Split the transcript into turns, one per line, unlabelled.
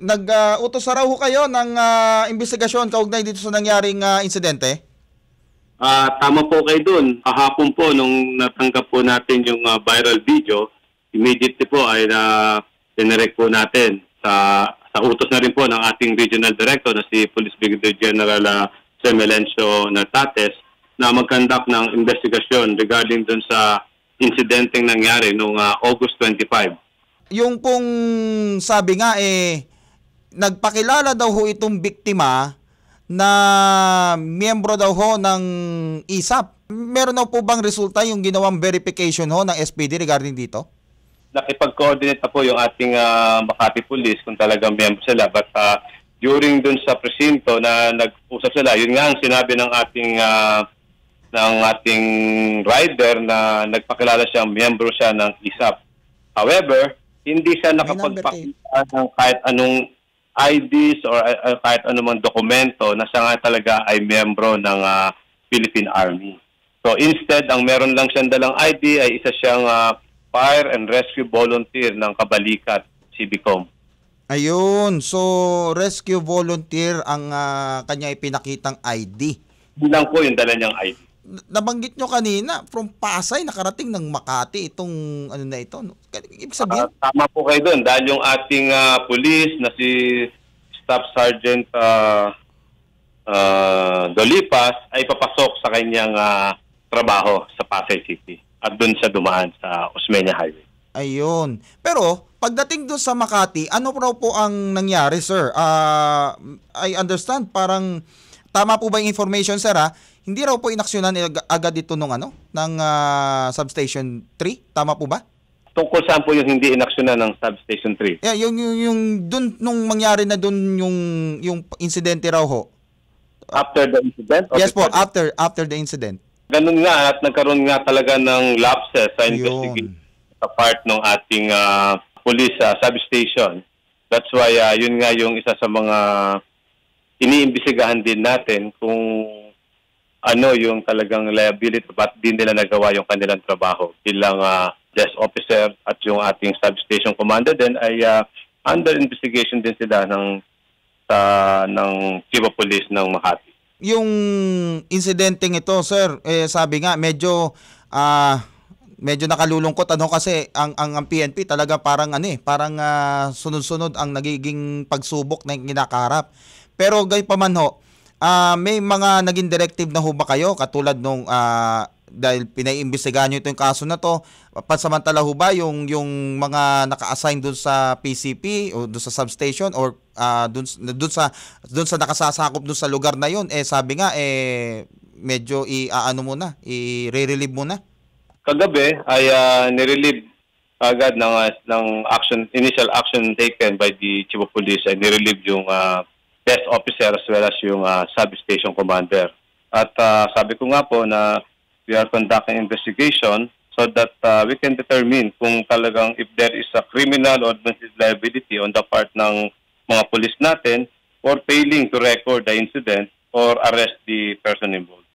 Nag-utos na raw ho kayo ng investigasyon kaugnay dito sa nangyaring insidente?
Tama po kayo dun. Kahapon po, nung natanggap po natin yung viral video, immediately po ay dinirect po natin sa utos na rin po ng ating regional director na si Police Brigadier General Semelencio Nartates na mag-conduct ng investigasyon regarding dun sa insidenteng nangyari noong August 25.
Yung pong sabi nga nagpakilala daw ho itong biktima na miyembro daw ho ng ISAP. Meron daw po bang resulta yung ginawang verification ho ng SPD regarding dito?
Nakipag-coordinate na po yung ating Makati Police kung talagang miyembro sila. But during dun sa presinto na nag-usap sila, yun nga ang sinabi ng ating rider na nagpakilala siyang miyembro siya ng ISAP. However, hindi siya nakapagpakita ng kahit anong IDs or kahit anumang dokumento na siya nga talaga ay miyembro ng Philippine Army. So instead, ang meron lang siyang dalang ID ay isa siyang Fire and Rescue Volunteer ng Kabalikat, CBCOM.
Ayun, so rescue volunteer ang kanya ipinakitang ID.
Hindi lang po yung dala niyang ID.
Nabanggit nyo kanina, from Pasay, nakarating ng Makati itong ano na ito. No? Ibig sabihin?
Tama po kayo doon dahil yung ating police na si Staff Sergeant Dolipas ay papasok sa kanyang trabaho sa Pasay City at doon siya dumaan sa Osmeña Highway.
Ayun. Pero pagdating doon sa Makati, ano raw po ang nangyari, sir? I understand, parang tama po ba yung information, sir, ha? Hindi raw po inaksyonan agad ito ng Substation 3? Tama po ba?
Tungkol saan po yung hindi inaksyonan ng Substation 3?
Yeah, yung dun nung mangyari na dun yung insidente raw ho.
After the incident?
Yes po, after the incident.
Ganun nga at nagkaroon nga talaga ng lapses sa investigation sa part ng ating police substation. That's why yun nga yung isa sa mga iniimbestigahan din natin kung ano yung talagang liability, ba't din nila nagawa yung kanilang trabaho bilang desk officer at yung ating substation commander din ay under investigation din sila ng Chief of Police ng Makati.
Yung insidenteng ito, sir, sabi nga medyo nakalulungkot kasi ang PNP talaga parang sunod-sunod ang nagiging pagsubok na kinakaharap. Pero gayunpaman ho, may mga naging directive na ho ba kayo katulad nung dahil pinaiimbestigahan nyo itong kaso na to, pansamantala ho ba yung mga naka-assign dun sa PCP o dun sa substation or dun sa nakasasakop dun sa lugar na yun, sabi nga medyo i-relieve muna?
Kagabi ay nirelieve agad ng initial action taken by the Chief of Police ay nirelieve yung desk officer as well as yung substation commander. At sabi ko nga po na we are conducting investigation so that we can determine kung talagang if there is a criminal or administrative liability on the part ng mga police natin or failing to record the incident or arrest the person involved.